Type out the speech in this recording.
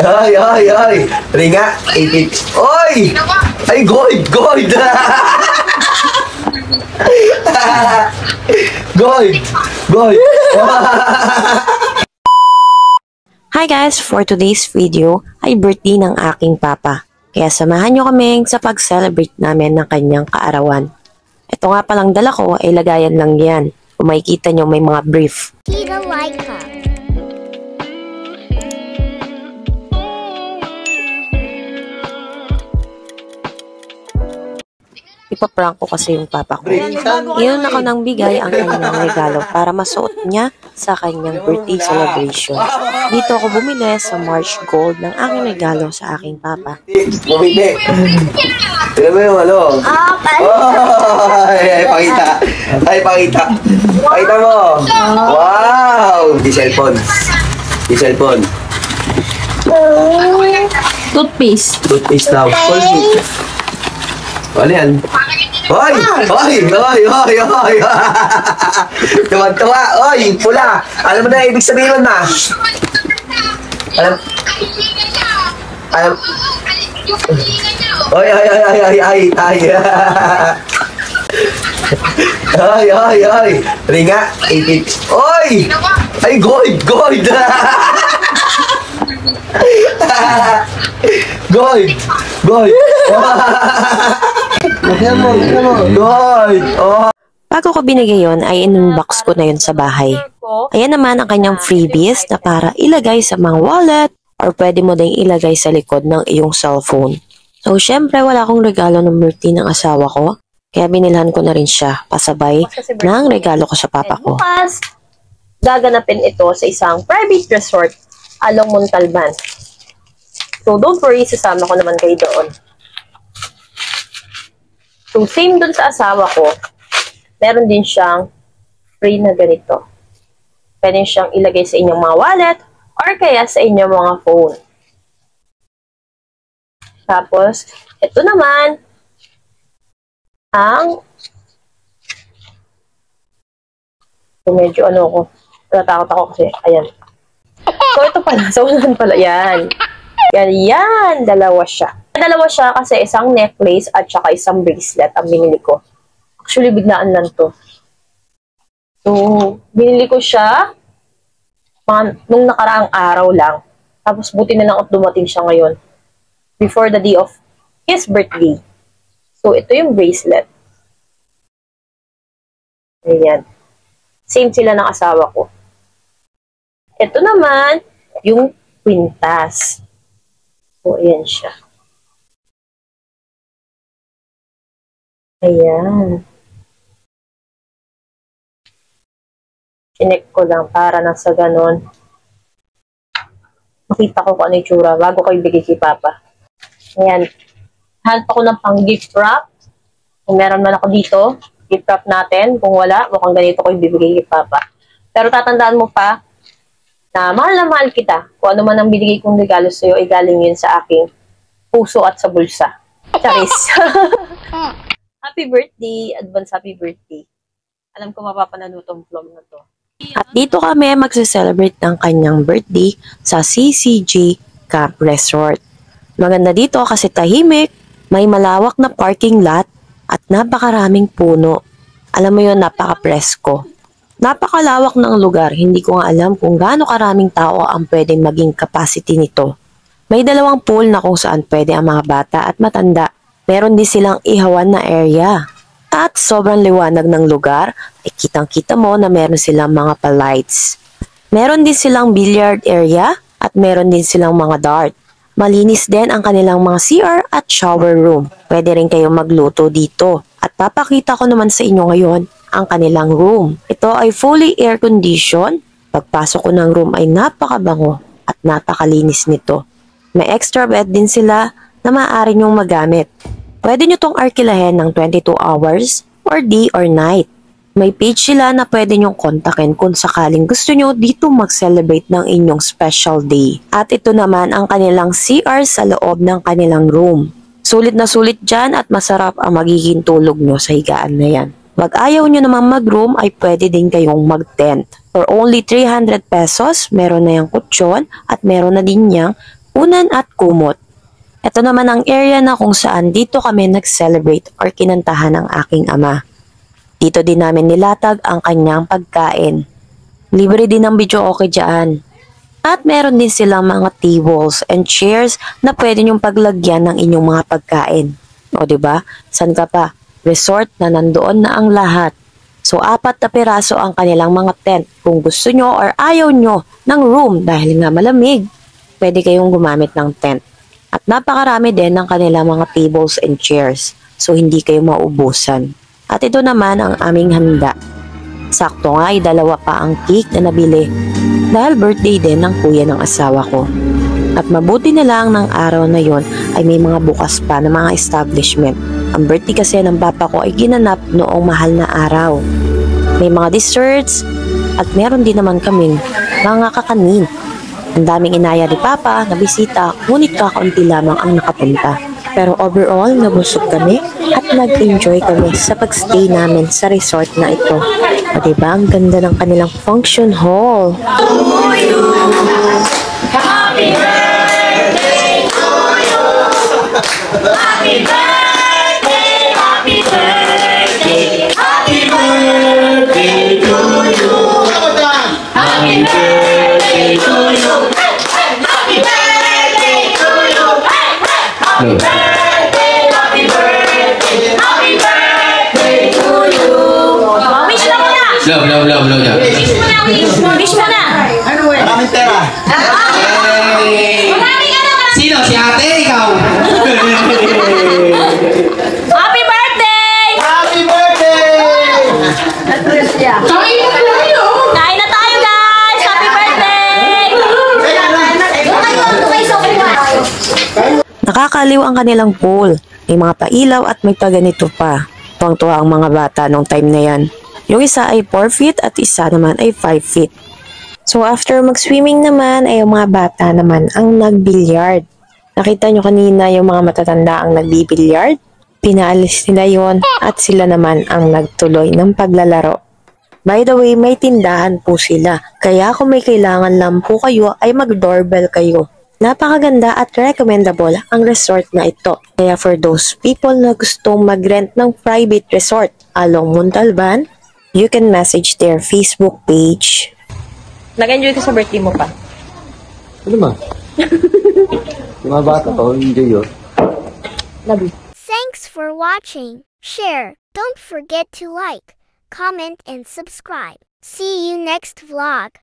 Ay, ay, ay. Ringa. Oy! Ay, gold, gold. Gold, gold. Hi guys! For today's video ay birthday ng aking papa. Kaya samahan nyo kami sa pag-celebrate namin ng kanyang kaarawan. Ito nga palang dala ko ay lagayan lang yan. Kung makikita nyo may mga brief. Ipaprank ko kasi yung papa ko. Iyon ako nang bigay ang kanyang regalo para masuot niya sa kanyang birthday celebration. Dito ako bumili sa March Gold ng aking regalo sa aking papa. Bumili. Tignan mo yung ano. Ay, pakita. Ay, pakita. Pakita mo. Wow! Di cellphone. Di cellphone. Toothpaste. Toothpaste daw. Ano yan? Hoy! Hoy! Hoy! Hoy! Hoy! Tuwa-tuwa! Hoy! Pula! Alam mo na ibig sabihin nun, ma? Alam... Hoy! Ay! Ay! Ay! Ay! Ay! Ay! Hoy! Hoy! Hoy! Ringa! Hoy! Ay! Gold! Gold! Gold! Gold! Gold! Oh! Bago ko binigay yon ay in-unbox ko na yun sa bahay. Ayan naman ang kanyang freebies na para ilagay sa mga wallet or pwede mo ding ilagay sa likod ng iyong cellphone. So syempre wala akong regalo ng birthday ng asawa ko. Kaya binilhan ko na rin siya pasabay ng regalo ko sa papa ko. Bukas, gaganapin ito sa isang private resort along Montalban. So don't worry, sasama ko naman kayo doon. So same dun sa asawa ko, meron din siyang free na ganito. Pwede siyang ilagay sa inyong mga wallet or kaya sa inyong mga phone. Tapos, ito naman ang medyo ano ko, natakot ako kasi, ayan. So, ito pala, sa unahan pala, yan. Yan, dalawa siya. Dalawa siya kasi isang necklace at saka isang bracelet ang binili ko. Actually, biglaan lang to. So, binili ko siya nung nakaraang araw lang. Tapos, buti na lang at dumating siya ngayon. Before the day of his birthday. So, ito yung bracelet. Ayan. Same sila ng asawa ko. Ito naman, yung kwintas. So, ayan siya. Ayan. Chinek ko lang para nasa ganon. Makita ko kung ano yung tsura bago ko ibigay kay Papa. Ayan. Hanap ako ng pang gift wrap. Kung meron man ako dito, gift wrap natin. Kung wala, mukhang ganito ko ibibigay kay Papa. Pero tatandaan mo pa, na mahal kita. Kung ano man ang binigay kong regalo sa'yo, ay galing yun sa aking puso at sa bulsa. Charis. Happy birthday! Advance happy birthday. Alam ko mapapanalo tong vlog na to. At dito kami magse-celebrate ng kanyang birthday sa CCJ Camp Resort. Maganda dito kasi tahimik, may malawak na parking lot at napakaraming puno. Alam mo yun, napaka-presko. Napakalawak ng lugar, hindi ko nga alam kung gaano karaming tao ang pwedeng maging capacity nito. May 2 pool na kung saan pwede ang mga bata at matanda. Meron din silang ihawan na area. At sobrang liwanag ng lugar, ay kitang-kita mo na meron silang mga pa-lights. Meron din silang billiard area at meron din silang mga dart. Malinis din ang kanilang mga CR at shower room. Pwede rin kayong magluto dito. At papakita ko naman sa inyo ngayon ang kanilang room. Ito ay fully air-conditioned. Pagpasok ko ng room ay napakabango at napakalinis nito. May extra bed din sila na maaari nyong magamit. Pwede nyo tong arkilahin ng 22 hours or day or night. May page sila na pwede nyong kontakin kung sakaling gusto nyo dito mag-celebrate ng inyong special day. At ito naman ang kanilang CR sa loob ng kanilang room. Sulit na sulit dyan at masarap ang magiging tulog nyo sa higaan na yan. Pag ayaw nyo naman mag-room ay pwede din kayong mag-tent. For only 300 pesos, meron na yung kutsyon at meron na din yung unan at kumot. Ito naman ang area na kung saan dito kami nag-celebrate or kinantahan ng aking ama. Dito din namin nilatag ang kanyang pagkain. Libre din ang video okay dyan. At meron din silang mga tables and chairs na pwede nyong paglagyan ng inyong mga pagkain. O diba? San ka pa? Resort na nandoon na ang lahat. So 4 na piraso ang kanilang mga tent. Kung gusto nyo or ayaw nyo ng room dahil nga malamig, pwede kayong gumamit ng tent. At napakarami din ng kanilang mga tables and chairs. So hindi kayo maubusan. At ito naman ang aming handa. Sakto nga ay 2 pa ang cake na nabili dahil birthday din ng kuya ng asawa ko. At mabuti na lang ng araw na yon ay may mga bukas pa na mga establishment. Ang birthday kasi ng papa ko ay ginanap noong mahal na araw. May mga desserts at meron din naman kaming mga kakanin. Ang daming inaya ni papa na bisita, ngunit kakaunti lamang ang nakapunta. Pero overall, nabusog kami at nag-enjoy kami sa pagstay namin sa resort na ito. O diba, ang ganda ng kanilang function hall. Happy birthday to you. Happy birthday, happy birthday, happy birthday to you. Happy birthday to you. Happy birthday to you. Happy birthday, happy birthday, happy birthday to you. Wish mo na. Love. Wish mo na, wish mo na. Maraming pera. Maraming ano. Sino? Si ate? Ikaw? Happy birthday! Happy birthday! Kain na tayo, guys! Happy birthday! Nakakaliw ang kanilang pool. May mga pailaw at may paganito pa. Tuwang-tuwa ang mga bata nung time na yan. Yung isa ay 4 feet at isa naman ay 5 feet. So after mag-swimming naman ay yung mga bata naman ang nag-billiard. Nakita nyo kanina yung mga matatanda ang nagbi-billiard? Pinaalis nila yon at sila naman ang nagtuloy ng paglalaro. By the way, may tindahan po sila. Kaya kung may kailangan lang po kayo ay mag-doorbell kayo. Napakaganda at recommendable ang resort na ito. Kaya for those people na gustong mag-rent ng private resort along Montalban, you can message their Facebook page. Nag-enjoy ka sa birthday mo pa? Ano ma? Yung mga bata pa, enjoy yun. Thanks for watching. Share. Don't forget to like, comment, and subscribe. See you next vlog.